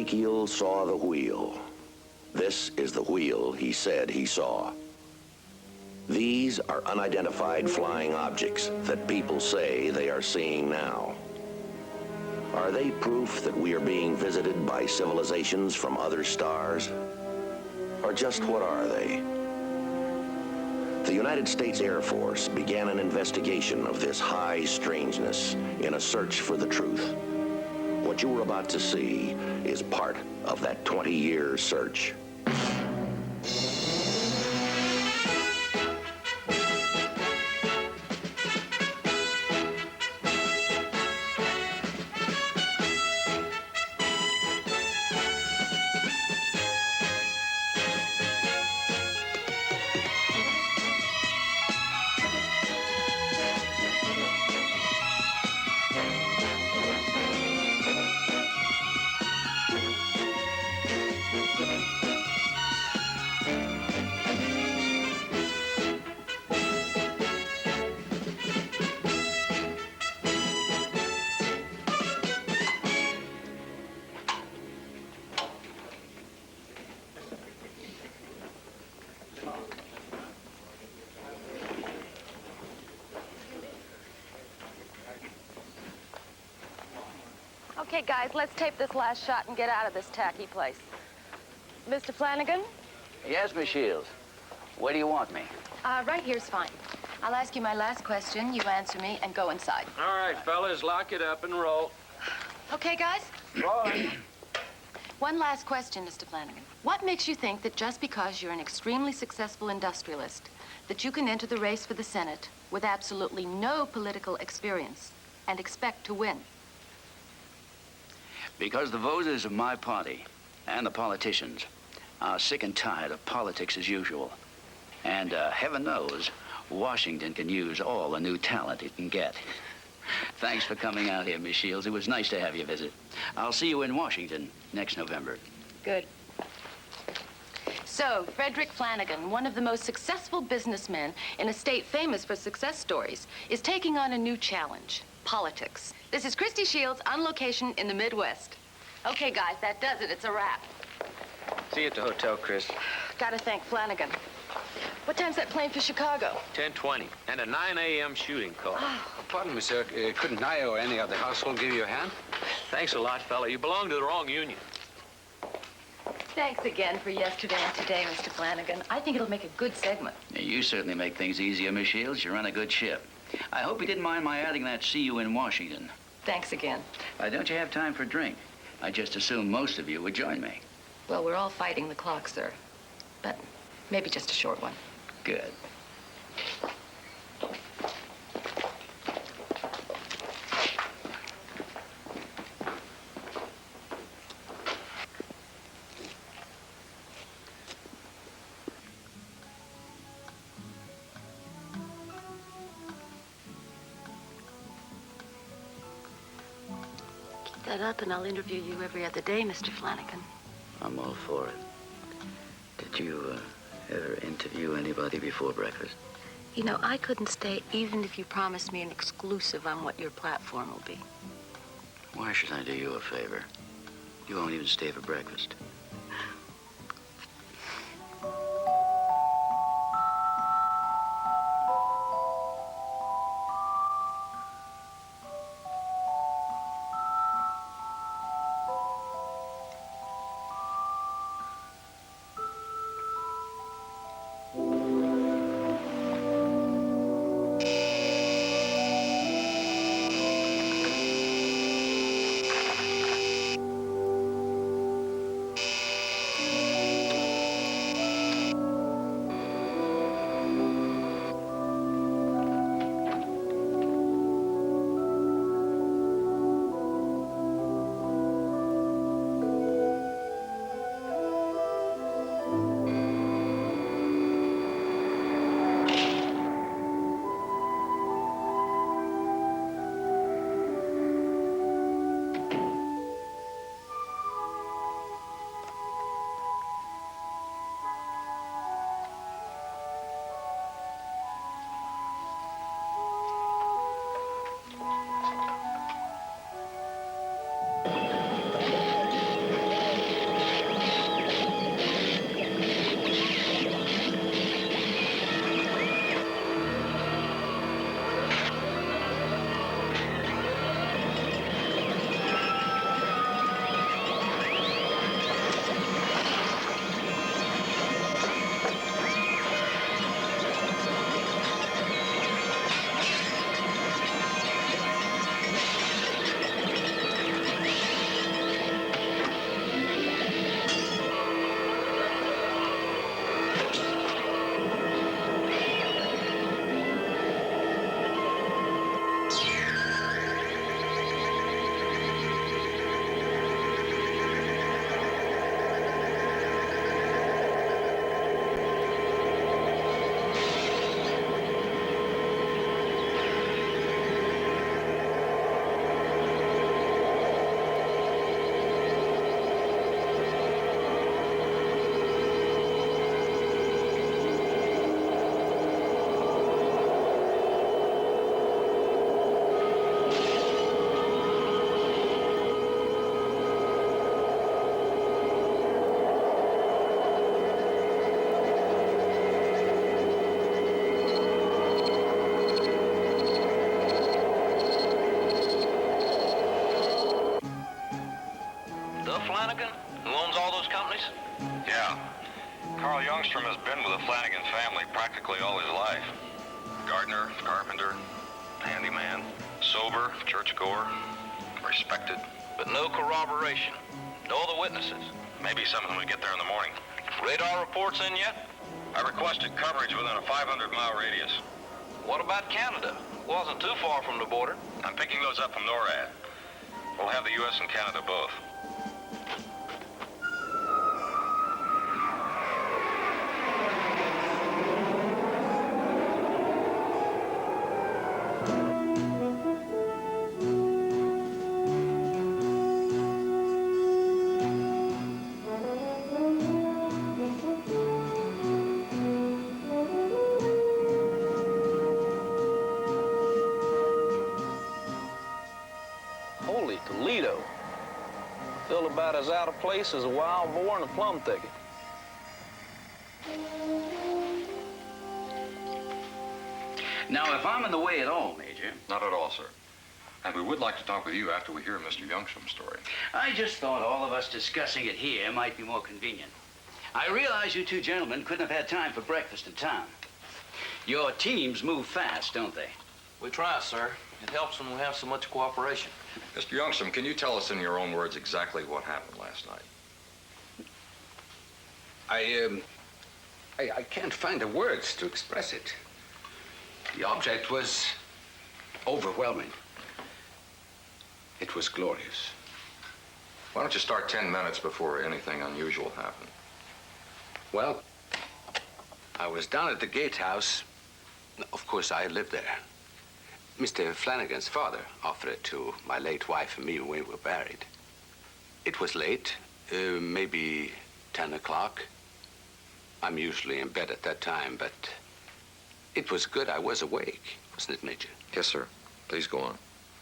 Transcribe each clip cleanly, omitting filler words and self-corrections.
Ezekiel saw the wheel. This is the wheel he said he saw. These are unidentified flying objects that people say they are seeing now. Are they proof that we are being visited by civilizations from other stars? Or just what are they? The United States Air Force began an investigation of this high strangeness in a search for the truth. What you are about to see is part of that 20-year search. Okay, guys, let's tape this last shot and get out of this tacky place. Mr. Flanagan? Yes, Miss Shields. Where do you want me? Right here's fine. I'll ask you my last question, you answer me, and go inside. All right, fellas, lock it up and roll. Okay, guys? Rolling. One last question, Mr. Flanagan. What makes you think that just because you're an extremely successful industrialist, that you can enter the race for the Senate with absolutely no political experience and expect to win? Because the voters of my party and the politicians are sick and tired of politics as usual. And heaven knows, Washington can use all the new talent it can get. Thanks for coming out here, Miss Shields. It was nice to have you visit. I'll see you in Washington next November. Good. So, Frederick Flanagan, one of the most successful businessmen in a state famous for success stories, is taking on a new challenge, politics. This is Christy Shields on location in the Midwest. Okay, guys, that does it. It's a wrap. See you at the hotel, Chris. Gotta thank Flanagan. What time's that plane for Chicago? 10:20, and a 9 a.m. shooting call. Pardon me, sir. Couldn't I or any other household give you a hand? Thanks a lot, fella. You belong to the wrong union. Thanks again for yesterday and today, Mr. Flanagan. I think it'll make a good segment. You certainly make things easier, Miss Shields. You run a good ship. I hope you didn't mind my adding that "see you in Washington." Thanks again. Don't you have time for a drink? I just assumed most of you would join me. Well, we're all fighting the clock, sir. But maybe just a short one. Good. Keep that up and I'll interview you every other day, Mr. Flanagan. I'm all for it. Did you ever interview anybody before breakfast? You know, I couldn't stay even if you promised me an exclusive on what your platform will be. Why should I do you a favor? You won't even stay for breakfast. Youngstrom has been with the Flanagan family practically all his life. Gardener, carpenter, handyman, sober, churchgoer, respected. But no corroboration. No other witnesses. Maybe some when we get there in the morning. Radar reports in yet? I requested coverage within a 500-mile radius. What about Canada? Wasn't too far from the border. I'm picking those up from NORAD. We'll have the U.S. and Canada both. Holy Toledo. Feel about as out of place as a wild boar in a plum thicket. Now, if I'm in the way at all, Major, Not at all, sir. And we would like to talk with you after we hear Mr. Youngstrom's story. I just thought all of us discussing it here might be more convenient. I realize you two gentlemen couldn't have had time for breakfast in town. Your teams move fast, don't they? We try, sir. It helps when we have so much cooperation. Mr. Youngstrom, can you tell us in your own words exactly what happened last night? I can't find the words to express it. The object was overwhelming. It was glorious. Why don't you start 10 minutes before anything unusual happened? Well, I was down at the gatehouse. Of course, I lived there. Mr. Flanagan's father offered it to my late wife and me when we were married. It was late, maybe 10 o'clock. I'm usually in bed at that time, but it was good I was awake, wasn't it, Major? Yes, sir. Please go on.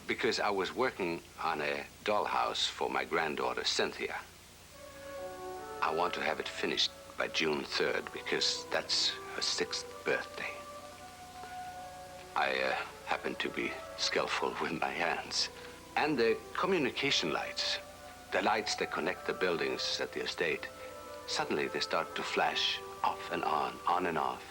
Because I was working on a dollhouse for my granddaughter, Cynthia. I want to have it finished by June 3rd because that's her 6th birthday. I happen to be skillful with my hands. And the communication lights, the lights that connect the buildings at the estate, suddenly they start to flash off and on and off.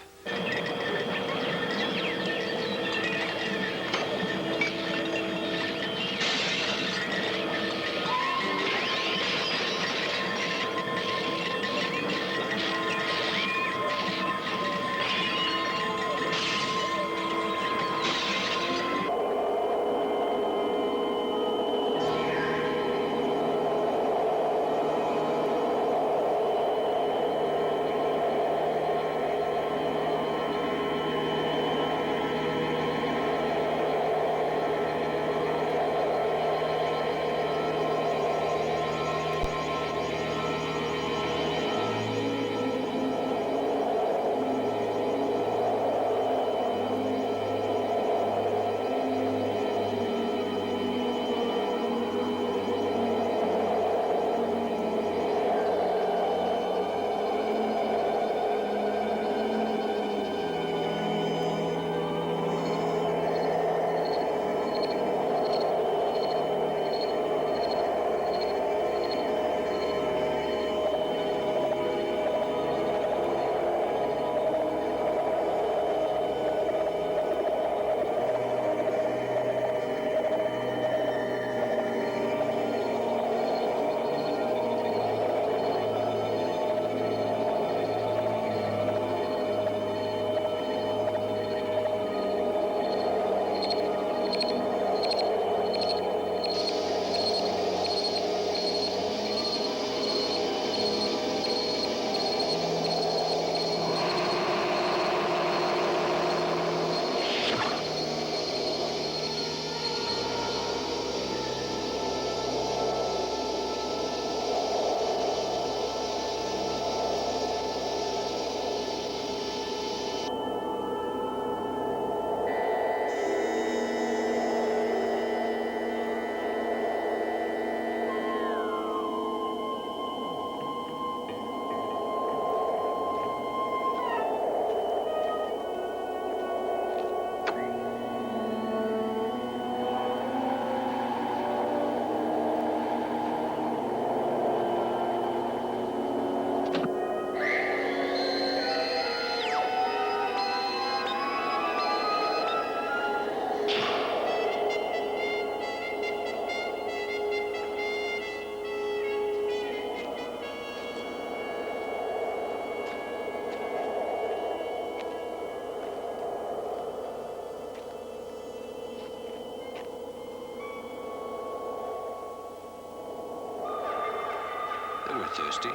thirsty.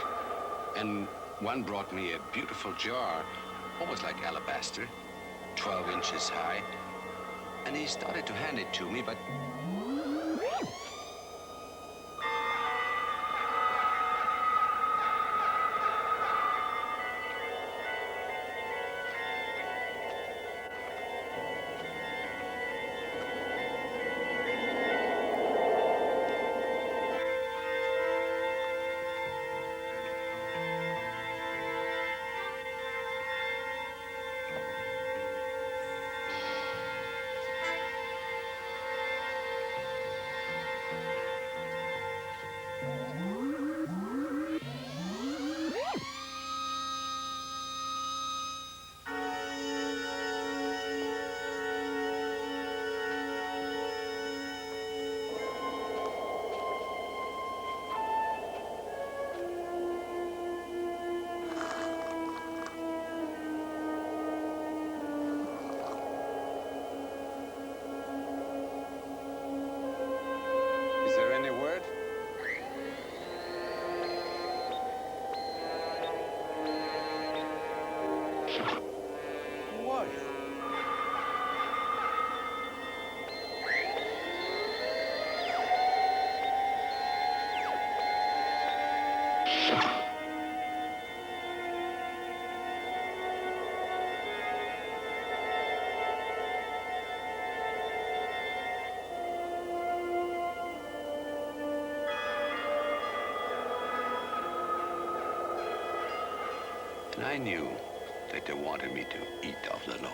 And one brought me a beautiful jar, almost like alabaster, 12 inches high. And he started to hand it to me, but... Is there any word? What? And I knew that they wanted me to eat off the loaf.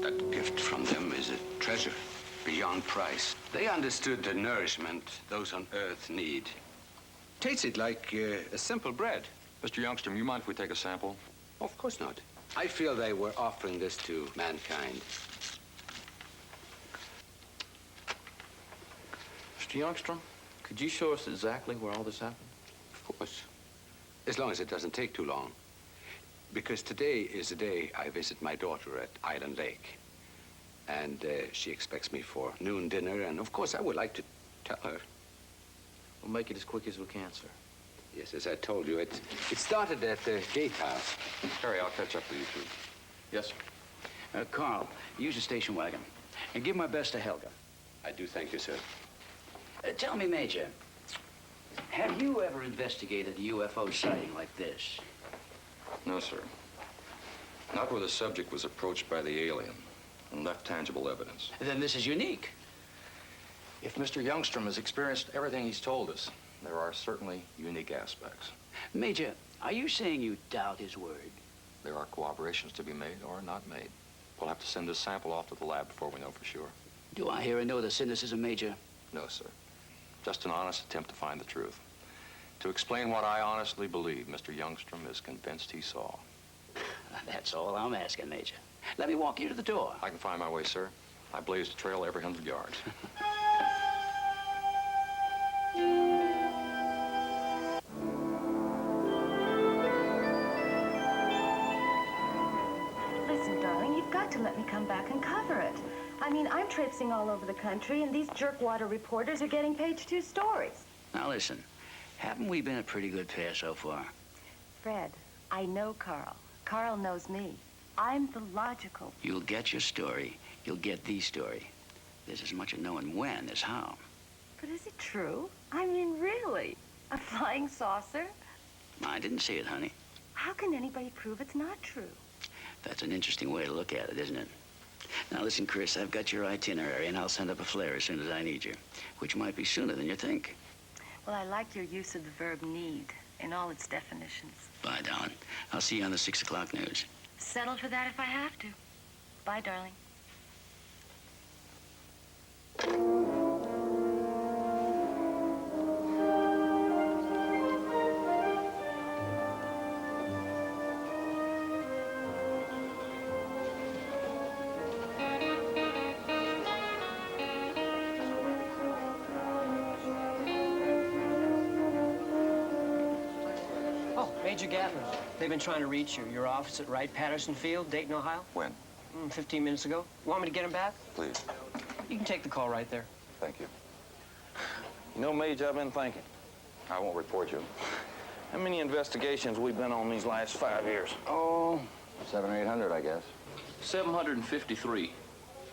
That gift from them is a treasure beyond price. They understood the nourishment those on Earth need. Tasted like a simple bread. Mr. Youngstrom, you mind if we take a sample? Of course not. I feel they were offering this to mankind. Mr. Youngstrom, could you show us exactly where all this happened? Of course. As long as it doesn't take too long. Because today is the day I visit my daughter at Island Lake. And she expects me for noon dinner, and of course I would like to tell her. We'll make it as quick as we can, sir. Yes, as I told you, it started at the gatehouse. Harry, I'll catch up with you two. Yes, sir. Carl, use the station wagon. And give my best to Helga. I do thank you, sir. Tell me, Major, have you ever investigated a UFO sighting like this? No, sir. Not where the subject was approached by the alien and left tangible evidence. Then this is unique. If Mr. Youngstrom has experienced everything he's told us, there are certainly unique aspects. Major, are you saying you doubt his word? There are corroborations to be made or not made. We'll have to send this sample off to the lab before we know for sure. Do I hear a note of cynicism, Major? No, sir. Just an honest attempt to find the truth. To explain what I honestly believe Mr. Youngstrom is convinced he saw. That's all I'm asking, Major. Let me walk you to the door. I can find my way, sir. I blazed a trail every 100 yards. Listen, darling, you've got to let me come back and cover it. I mean, I'm traipsing all over the country, and these jerkwater reporters are getting page 2 stories. Now listen, haven't we been a pretty good pair so far? Fred, I know Carl. Carl knows me. I'm the logical. You'll get your story. You'll get the story. There's as much of knowing when as how. But is it true? I mean, really? A flying saucer? I didn't see it, honey. How can anybody prove it's not true? That's an interesting way to look at it, isn't it? Now listen, Chris, I've got your itinerary, and I'll send up a flare as soon as I need you, which might be sooner than you think. Well, I like your use of the verb need in all its definitions. Bye, darling. I'll see you on the 6 o'clock news. Settle for that if I have to. Bye, darling. Major Gatlin, they've been trying to reach you. Your office at Wright-Patterson Field, Dayton, Ohio? When? 15 minutes ago. Want me to get them back? Please. You can take the call right there. Thank you. You know, Major, I've been thinking. I won't report you. How many investigations we've been on these last 5 years? Oh, 700 or 800, I guess. 753.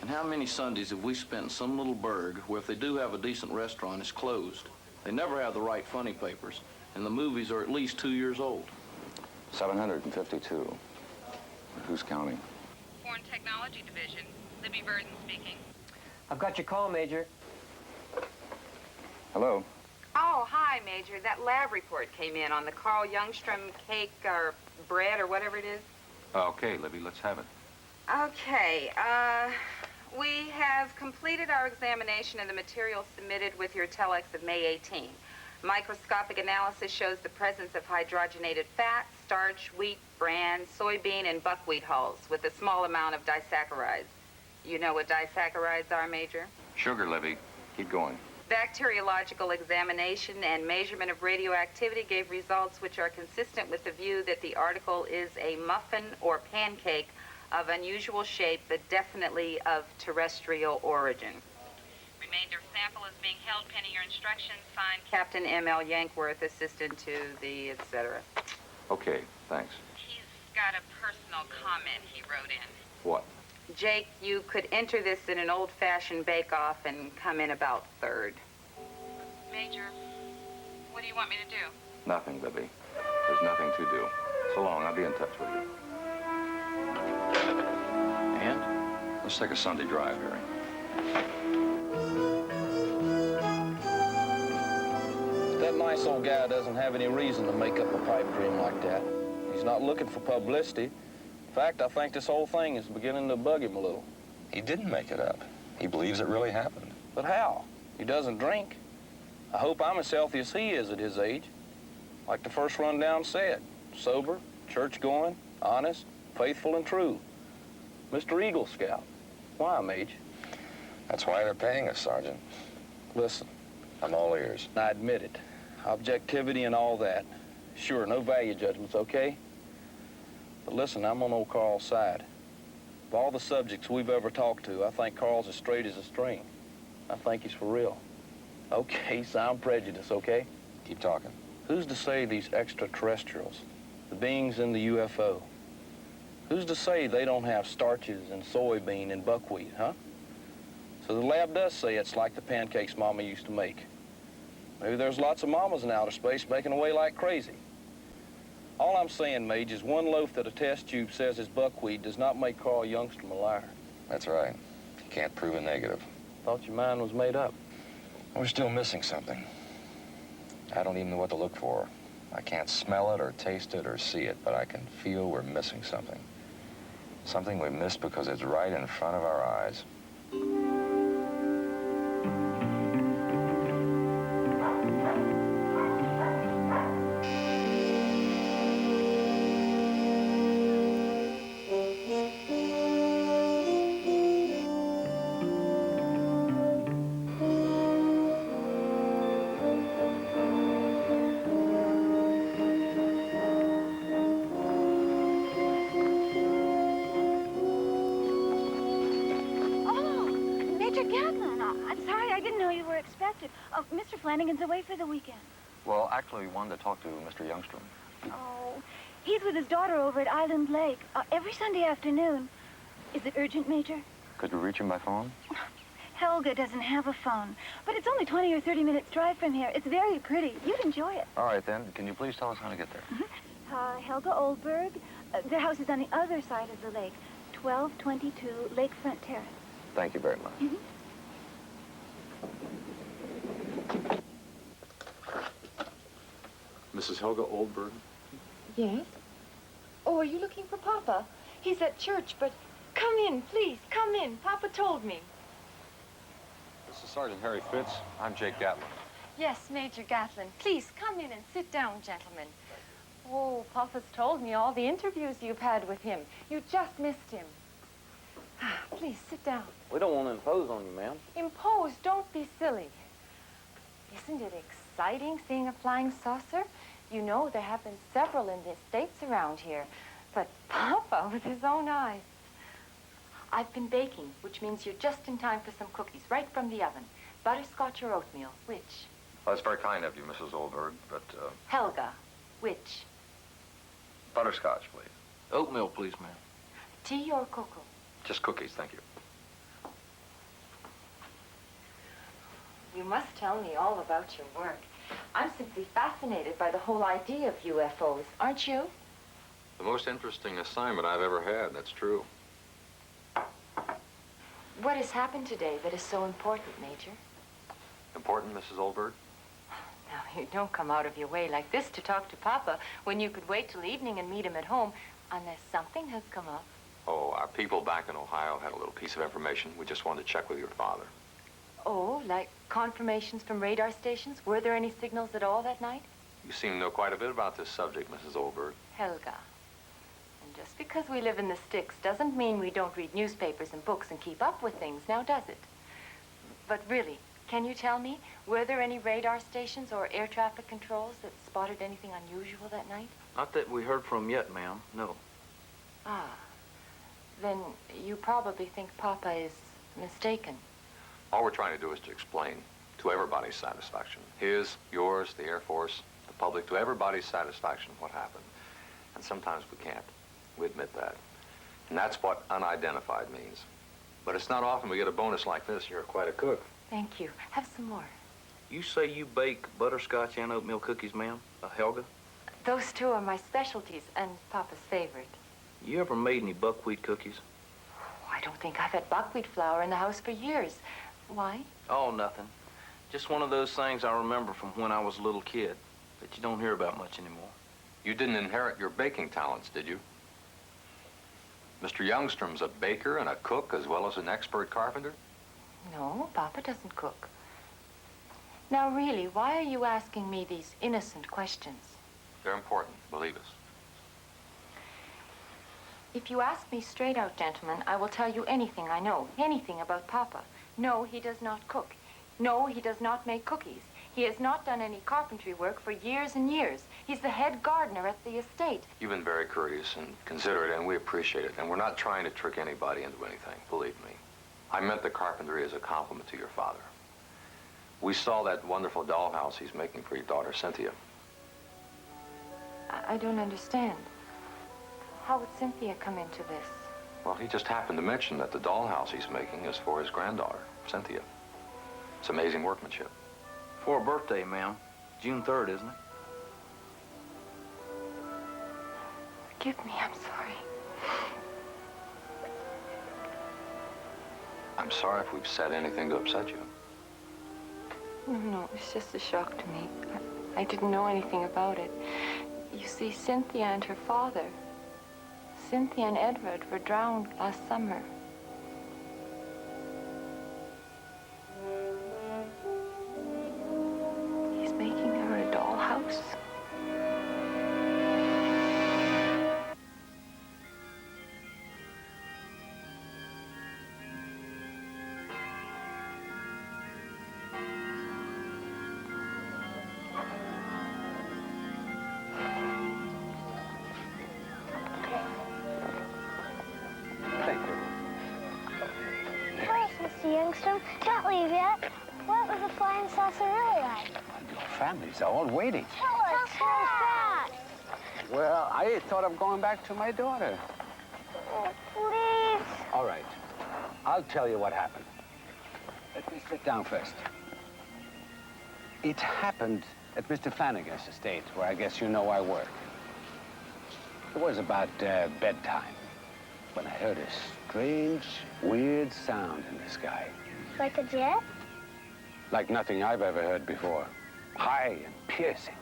And how many Sundays have we spent in some little burg where if they do have a decent restaurant, it's closed? They never have the right funny papers, and the movies are at least 2 years old. 752. Who's counting? Foreign Technology Division. Libby Burden speaking. I've got your call, Major. Hello? Oh, hi, Major. That lab report came in on the Carl Youngstrom cake or bread or whatever it is. Okay, Libby, let's have it. Okay, we have completed our examination of the material submitted with your telex of May 18. Microscopic analysis shows the presence of hydrogenated fat, starch, wheat, bran, soybean, and buckwheat hulls with a small amount of disaccharides. You know what disaccharides are, Major? Sugar, Libby. Keep going. Bacteriological examination and measurement of radioactivity gave results which are consistent with the view that the article is a muffin or pancake of unusual shape, but definitely of terrestrial origin. Remainder sample is being held pending your instructions. Signed, Captain M.L. Yankworth, assistant to the etc. Okay, thanks. He's got a personal comment he wrote in. What? Jake, you could enter this in an old-fashioned bake-off and come in about third. Major, what do you want me to do? Nothing, Libby. There's nothing to do. So long. I'll be in touch with you. And? Let's take a Sunday drive, Harry. That nice old guy doesn't have any reason to make up a pipe dream like that. He's not looking for publicity. In fact, I think this whole thing is beginning to bug him a little. He didn't make it up. He believes it really happened. But how? He doesn't drink. I hope I'm as healthy as he is at his age. Like the first rundown said, sober, church-going, honest, faithful, and true. Mr. Eagle Scout. Why, Mage? That's why they're paying us, Sergeant. Listen, I'm all ears. I admit it. Objectivity and all that. Sure, no value judgments, okay? But listen, I'm on old Carl's side. Of all the subjects we've ever talked to, I think Carl's as straight as a string. I think he's for real. Okay, sound prejudice, okay? Keep talking. Who's to say these extraterrestrials, the beings in the UFO, who's to say they don't have starches and soybean and buckwheat, huh? So the lab does say it's like the pancakes Mama used to make. Maybe there's lots of mamas in outer space making away like crazy. All I'm saying, Mage, is one loaf that a test tube says is buckwheat does not make Carl Youngstrom a liar. That's right. You can't prove a negative. Thought your mind was made up. We're still missing something. I don't even know what to look for. I can't smell it or taste it or see it, but I can feel we're missing something. Something we missed because it's right in front of our eyes. Gatlin, I'm sorry. I didn't know you were expected. Mr. Flanagan's away for the weekend. Well, actually, we wanted to talk to Mr. Youngstrom. Oh, he's with his daughter over at Island Lake every Sunday afternoon. Is it urgent, Major? Could we reach him by phone? Helga doesn't have a phone, but it's only 20 or 30 minutes drive from here. It's very pretty. You'd enjoy it. All right, then. Can you please tell us how to get there? Helga Oldberg. Their house is on the other side of the lake, 1222 Lakefront Terrace. Thank you very much. Mrs. Helga Oldberg? Yes? Oh, are you looking for Papa? He's at church, but come in, please. Come in. Papa told me. This is Sergeant Harry Fitz. I'm Jake Gatlin. Yes, Major Gatlin. Please, come in and sit down, gentlemen. Oh, Papa's told me all the interviews you've had with him. You just missed him. Please, sit down. We don't want to impose on you, ma'am. Impose, don't be silly. Isn't it exciting seeing a flying saucer? You know, there have been several in the States around here. But Papa, with his own eyes. I've been baking, which means you're just in time for some cookies, right from the oven. Butterscotch or oatmeal, which? Well, that's very kind of you, Mrs. Oldberg, but, Helga, which? butterscotch, please. Oatmeal, please, ma'am. Tea or cocoa? Just cookies, thank you. You must tell me all about your work. I'm simply fascinated by the whole idea of UFOs, aren't you? The most interesting assignment I've ever had, that's true. What has happened today that is so important, Major? Important, Mrs. Oldberg? Now, you don't come out of your way like this to talk to Papa when you could wait till evening and meet him at home, unless something has come up. Oh, our people back in Ohio had a little piece of information. We just wanted to check with your father. Oh, like confirmations from radar stations? Were there any signals at all that night? You seem to know quite a bit about this subject, Mrs. Oldberg. Helga. And just because we live in the sticks doesn't mean we don't read newspapers and books and keep up with things, now does it? But really, can you tell me, were there any radar stations or air traffic controls that spotted anything unusual that night? Not that we heard from yet, ma'am. No. Ah. Then you probably think Papa is mistaken. All we're trying to do is to explain to everybody's satisfaction. His, yours, the Air Force, the public, to everybody's satisfaction what happened. And sometimes we can't. We admit that. And that's what unidentified means. But it's not often we get a bonus like this. You're quite a cook. Thank you. Have some more. You say you bake butterscotch and oatmeal cookies, ma'am? Helga? Those two are my specialties and Papa's favorite. You ever made any buckwheat cookies? Oh, I don't think I've had buckwheat flour in the house for years. Why? Oh, nothing. Just one of those things I remember from when I was a little kid that you don't hear about much anymore. You didn't inherit your baking talents, did you? Mr. Youngstrom's a baker and a cook as well as an expert carpenter? No, Papa doesn't cook. Now, really, why are you asking me these innocent questions? They're important, believe us. If you ask me straight out, gentlemen, I will tell you anything I know, anything about Papa. No, he does not cook. No, he does not make cookies. He has not done any carpentry work for years and years. He's the head gardener at the estate. You've been very courteous and considerate, and we appreciate it. And we're not trying to trick anybody into anything, believe me. I meant the carpentry as a compliment to your father. We saw that wonderful dollhouse he's making for your daughter, Cynthia. I don't understand. How would Cynthia come into this? Well, he just happened to mention that the dollhouse he's making is for his granddaughter, Cynthia. It's amazing workmanship. For her birthday, ma'am. June 3rd, isn't it? Forgive me, I'm sorry. I'm sorry if we've said anything to upset you. No, it's just a shock to me. I didn't know anything about it. You see, Cynthia and her father, Cynthia and Edward, were drowned last summer. He's making her a dollhouse. Thank you. Youngstrom. Don't leave yet. What was the flying saucer really like? Your family's all waiting. Tell us fast. Well, I thought of going back to my daughter. Oh, please. All right. I'll tell you what happened. Let me sit down first. It happened at Mr. Flanagan's estate, where I guess you know I work. It was about bedtime when I heard a strange, weird sound in the sky. Like a jet? Like nothing I've ever heard before. High and piercing.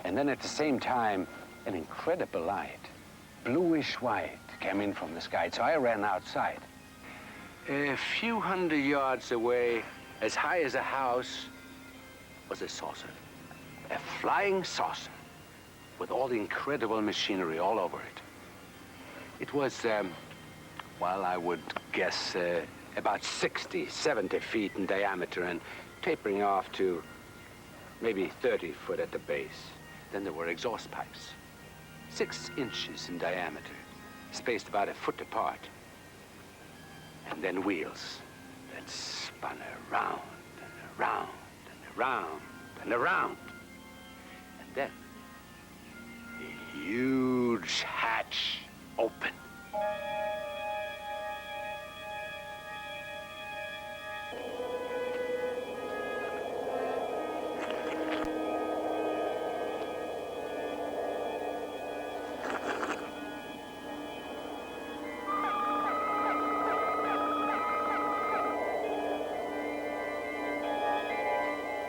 And then at the same time, an incredible light, bluish white, came in from the sky. So I ran outside. A few hundred yards away, as high as a house, was a saucer. A flying saucer with all the incredible machinery all over it. It was, well, I would guess about 60, 70 feet in diameter and tapering off to maybe 30 foot at the base. Then there were exhaust pipes, 6 inches in diameter, spaced about a foot apart. And then wheels that spun around and around and around and around. And then a huge hatch opened.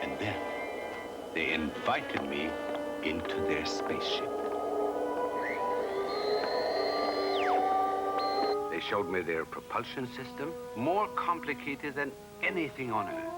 And then they invited me into their spaceship. They showed me their propulsion system, more complicated than anything on Earth.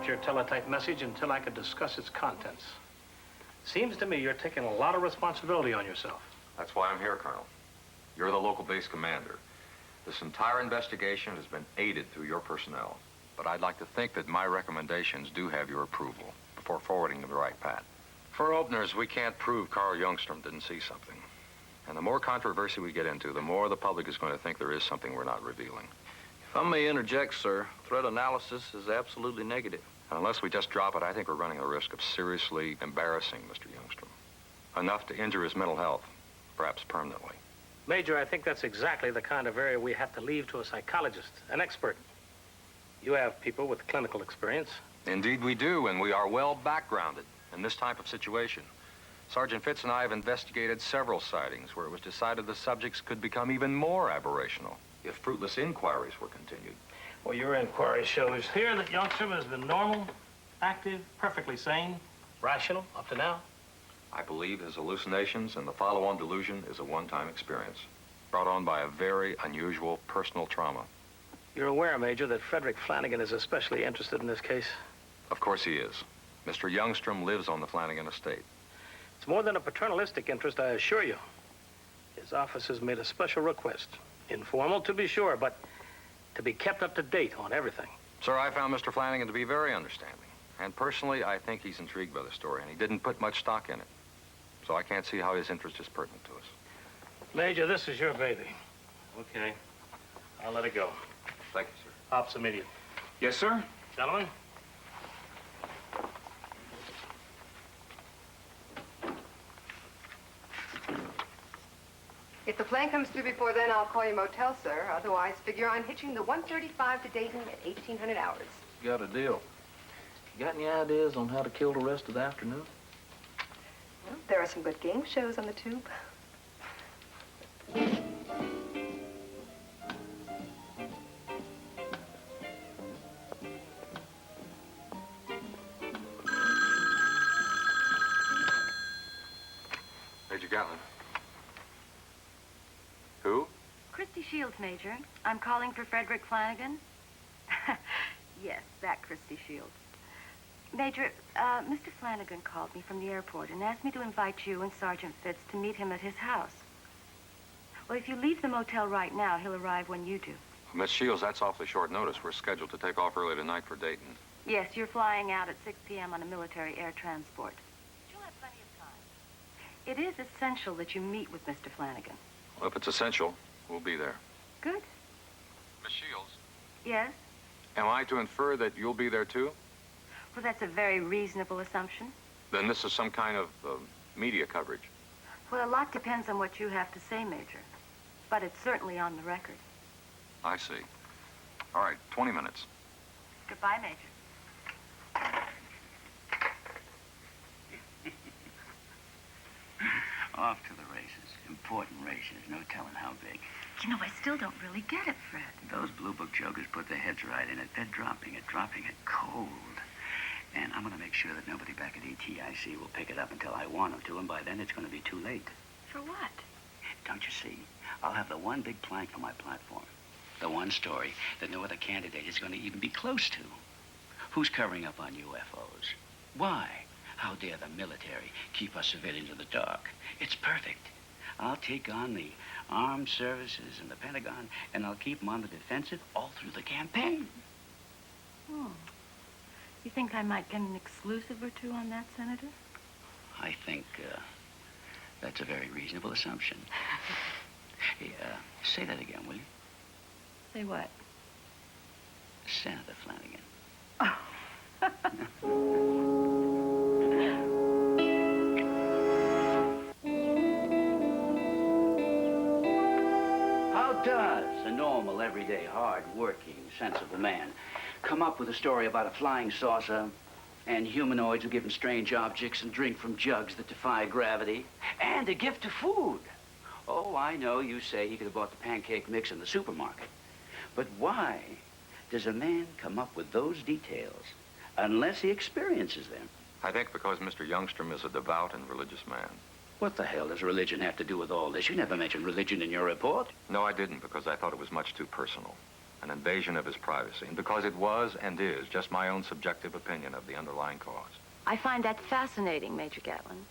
Your teletype message until I could discuss its contents. Seems to me you're taking a lot of responsibility on yourself. That's why I'm here, Colonel. You're the local base commander. This entire investigation has been aided through your personnel. But I'd like to think that my recommendations do have your approval before forwarding them to the right path. For openers, we can't prove Carl Youngstrom didn't see something. And the more controversy we get into, the more the public is going to think there is something we're not revealing. If I may interject, sir, threat analysis is absolutely negative. And unless we just drop it, I think we're running a risk of seriously embarrassing Mr. Youngstrom. Enough to injure his mental health, perhaps permanently. Major, I think that's exactly the kind of area we have to leave to a psychologist, an expert. You have people with clinical experience. Indeed we do, and we are well backgrounded in this type of situation. Sergeant Fitz and I have investigated several sightings where it was decided the subjects could become even more aberrational if fruitless inquiries were continued. Well, your inquiry shows here that Youngstrom has been normal, active, perfectly sane, rational up to now. I believe his hallucinations and the follow-on delusion is a one-time experience, brought on by a very unusual personal trauma. You're aware, Major, that Frederick Flanagan is especially interested in this case? Of course he is. Mr. Youngstrom lives on the Flanagan estate. It's more than a paternalistic interest, I assure you. His office has made a special request. Informal, to be sure, but to be kept up to date on everything. Sir, I found Mr. Flanagan to be very understanding. And personally, I think he's intrigued by the story, and he didn't put much stock in it. So I can't see how his interest is pertinent to us. Major, this is your baby. Okay. I'll let it go. Thank you, sir. Ops immediate. Yes, sir. Gentlemen? If the plane comes through before then, I'll call you motel, sir. Otherwise, figure on hitching the 135 to Dayton at 1800 hours. Got a deal. You got any ideas on how to kill the rest of the afternoon? Well, there are some good game shows on the tube. Major Gatlin. Who? Christy Shields, Major. I'm calling for Frederick Flanagan. Yes, that Christy Shields. Major, Mr. Flanagan called me from the airport and asked me to invite you and Sergeant Fitz to meet him at his house. Well, if you leave the motel right now, he'll arrive when you do. Miss Shields, that's awfully short notice. We're scheduled to take off early tonight for Dayton. Yes, you're flying out at 6 p.m. on a military air transport. You'll have plenty of time. It is essential that you meet with Mr. Flanagan. Well, if it's essential, we'll be there. Good. Miss Shields? Yes? Am I to infer that you'll be there, too? Well, that's a very reasonable assumption. Then this is some kind of media coverage. Well, a lot depends on what you have to say, Major. But it's certainly on the record. I see. All right, 20 minutes. Goodbye, Major. Off to the races. Important races. No telling how big. You know, I still don't really get it, Fred. Those Blue Book jokers put their heads right in it. They're dropping it cold. And I'm going to make sure that nobody back at ATIC will pick it up until I want them to, and by then it's going to be too late. For what? Don't you see? I'll have the one big plank for my platform. The one story that no other candidate is going to even be close to. Who's covering up on UFOs? Why? How dare the military keep us civilians in the dark? It's perfect. I'll take on the armed services and the Pentagon, and I'll keep them on the defensive all through the campaign. Hmm. You think I might get an exclusive or two on that, Senator? I think that's a very reasonable assumption. Hey, say that again, will you? Say what? Senator Flanagan. How does a normal, everyday, hard-working, sensible man come up with a story about a flying saucer and humanoids who give him strange objects and drink from jugs that defy gravity and a gift of food? Oh, I know you say he could have bought the pancake mix in the supermarket. But why does a man come up with those details unless he experiences them? I think because Mr. Youngstrom is a devout and religious man. What the hell does religion have to do with all this? You never mentioned religion in your report. No, I didn't, because I thought it was much too personal. An invasion of his privacy, and because it was and is just my own subjective opinion of the underlying cause. I find that fascinating, Major Gatlin.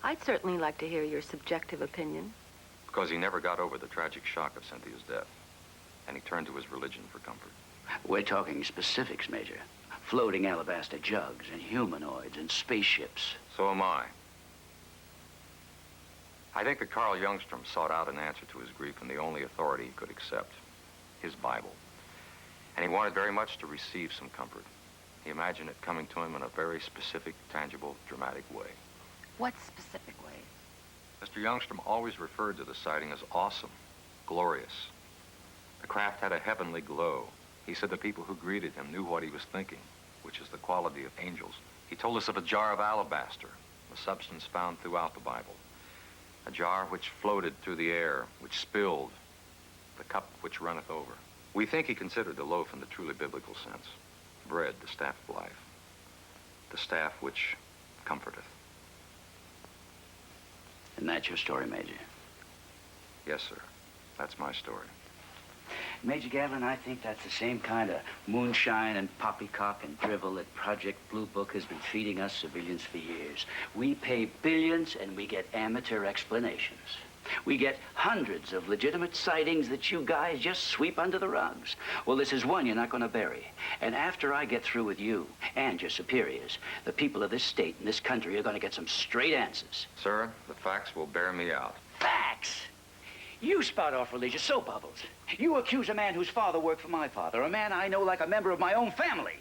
I'd certainly like to hear your subjective opinion. Because he never got over the tragic shock of Cynthia's death, and he turned to his religion for comfort. We're talking specifics, Major. Floating alabaster jugs and humanoids and spaceships. So am I. I think that Carl Youngstrom sought out an answer to his grief in the only authority he could accept, his Bible. And he wanted very much to receive some comfort. He imagined it coming to him in a very specific, tangible, dramatic way. What specific way? Mr. Youngstrom always referred to the sighting as awesome, glorious. The craft had a heavenly glow. He said the people who greeted him knew what he was thinking, which is the quality of angels. He told us of a jar of alabaster, a substance found throughout the Bible. A jar which floated through the air, which spilled, the cup which runneth over. We think he considered the loaf in the truly biblical sense. Bread, the staff of life. The staff which comforteth. And that's your story, Major? Yes, sir. That's my story. Major Gatlin, I think that's the same kind of moonshine and poppycock and drivel that Project Blue Book has been feeding us civilians for years. We pay billions and we get amateur explanations. We get hundreds of legitimate sightings that you guys just sweep under the rugs. Well, this is one you're not going to bury. And after I get through with you and your superiors, the people of this state and this country are going to get some straight answers. Sir, the facts will bear me out. Facts? You spout off religious soap bubbles. You accuse a man whose father worked for my father, a man I know like a member of my own family.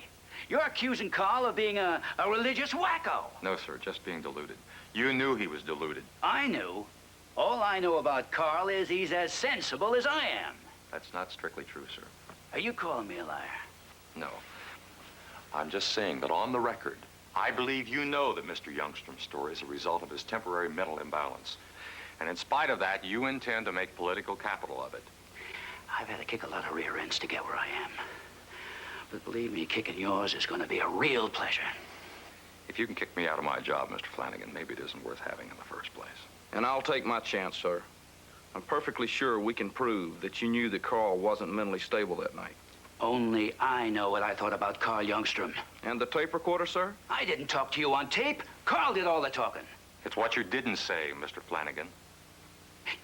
You're accusing Carl of being a religious wacko. No, sir, just being deluded. You knew he was deluded. I knew. All I know about Carl is he's as sensible as I am. That's not strictly true, sir. Are you calling me a liar? No. I'm just saying that on the record, I believe you know that Mr. Youngstrom's story is a result of his temporary mental imbalance. And in spite of that, you intend to make political capital of it. I've had to kick a lot of rear ends to get where I am. But believe me, kicking yours is going to be a real pleasure. If you can kick me out of my job, Mr. Flanagan, maybe it isn't worth having in the first place. And I'll take my chance, sir. I'm perfectly sure we can prove that you knew that Carl wasn't mentally stable that night. Only I know what I thought about Carl Youngstrom. And the tape recorder, sir? I didn't talk to you on tape. Carl did all the talking. It's what you didn't say, Mr. Flanagan.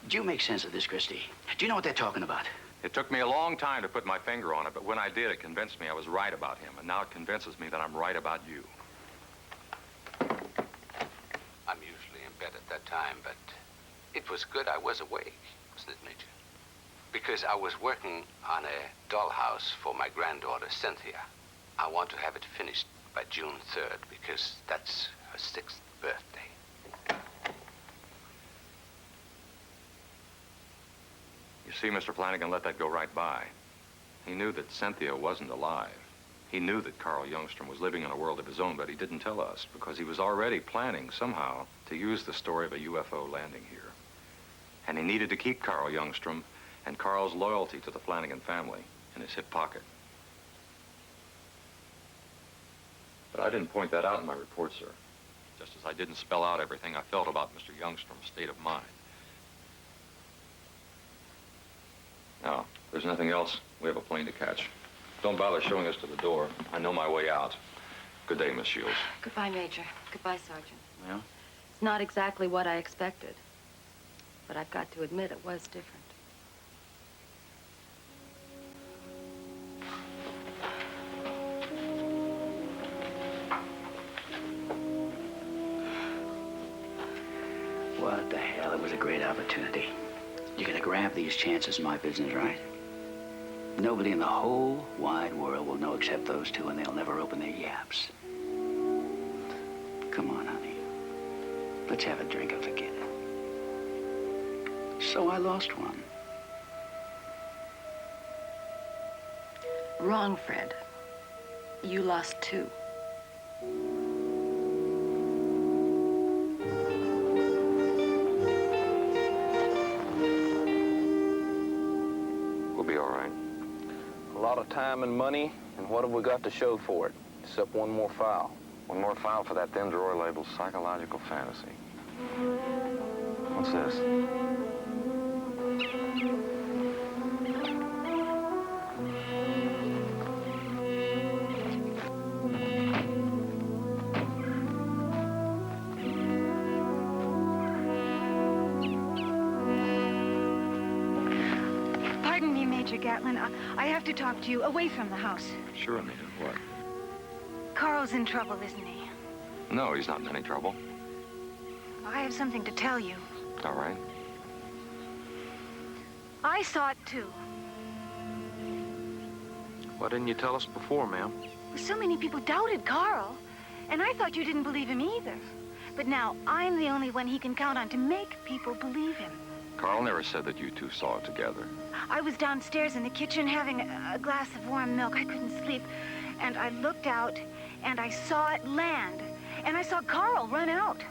Do you make sense of this, Christie? Do you know what they're talking about? It took me a long time to put my finger on it, but when I did, it convinced me I was right about him, and now it convinces me that I'm right about you. I'm usually in bed at that time, but it was good I was awake, wasn't it, Major? Because I was working on a dollhouse for my granddaughter, Cynthia. I want to have it finished by June 3rd, because that's her 6th birthday. You see, Mr. Flanagan let that go right by. He knew that Cynthia wasn't alive. He knew that Carl Youngstrom was living in a world of his own, but he didn't tell us because he was already planning somehow to use the story of a UFO landing here. And he needed to keep Carl Youngstrom and Carl's loyalty to the Flanagan family in his hip pocket. But I didn't point that out in my report, sir. Just as I didn't spell out everything I felt about Mr. Youngstrom's state of mind. Now, if there's nothing else, we have a plane to catch. Don't bother showing us to the door. I know my way out. Good day, Miss Shields. Goodbye, Major. Goodbye, Sergeant. Well? It's not exactly what I expected, but I've got to admit it was different. What the hell? It was a great opportunity. You're gonna grab these chances in my business, right? Nobody in the whole wide world will know except those two, and they'll never open their yaps. Come on, honey. Let's have a drink and forget it. So I lost one. Wrong, Fred. You lost two. We'll be all right. A lot of time and money, and what have we got to show for it? Except one more file. One more file for that thin drawer labeled psychological fantasy. What's this? Pardon me, Major Gatlin. I have to talk to you away from the house. Sure, Anita. What? Carl's in trouble, isn't he? No, he's not in any trouble. I have something to tell you. All right. I saw it too. Why didn't you tell us before, ma'am? So many people doubted Carl, and I thought you didn't believe him either. But now I'm the only one he can count on to make people believe him. Carl never said that you two saw it together. I was downstairs in the kitchen having a glass of warm milk. I couldn't sleep. And I looked out, and I saw it land. And I saw Carl run out.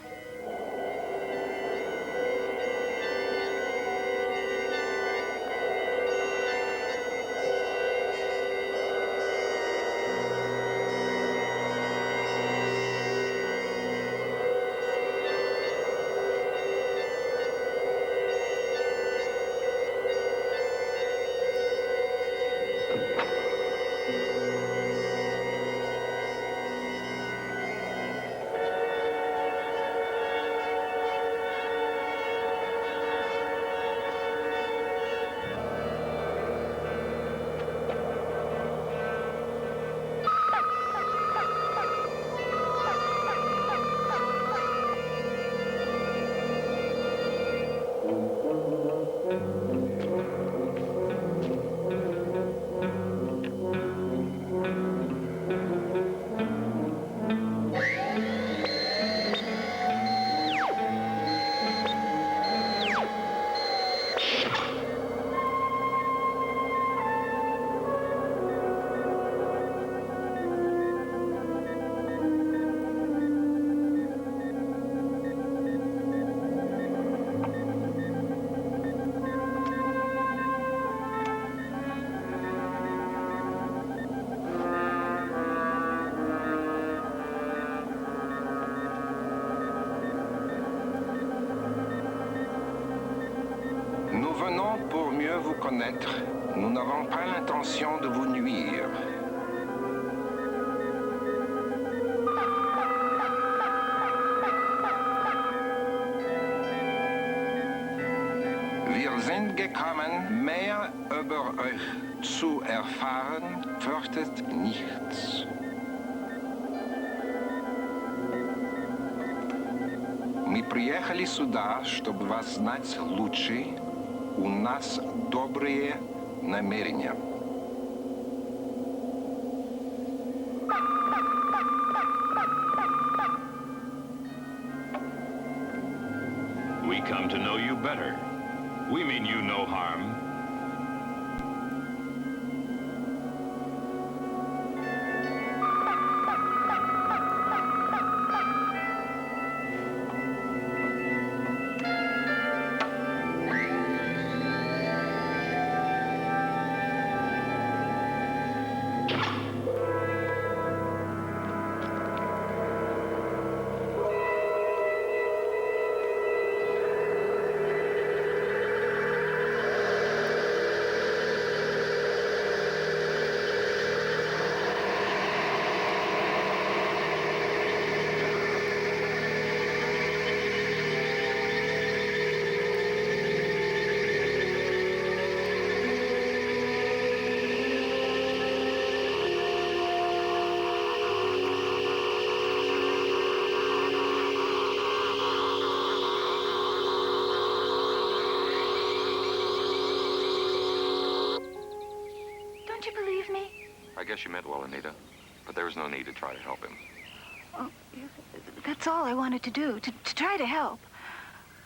Nous venons pour mieux vous connaître. Nous n'avons pas l'intention de vous nuire. Wir sind gekommen, mehr über euch zu erfahren, fürchtet nichts. Мы приехали сюда, чтобы вас знать лучше. У нас добрые намерения. We come to know you better. We mean you no harm. Don't you believe me? I guess you meant well, Anita, but there was no need to try to help him. Oh, that's all I wanted to do, to try to help.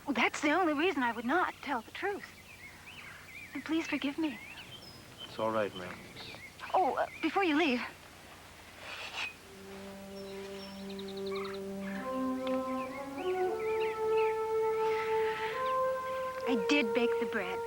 Well, that's the only reason I would not tell the truth. And please forgive me. It's all right, ma'am. Oh, before you leave. I did bake the bread.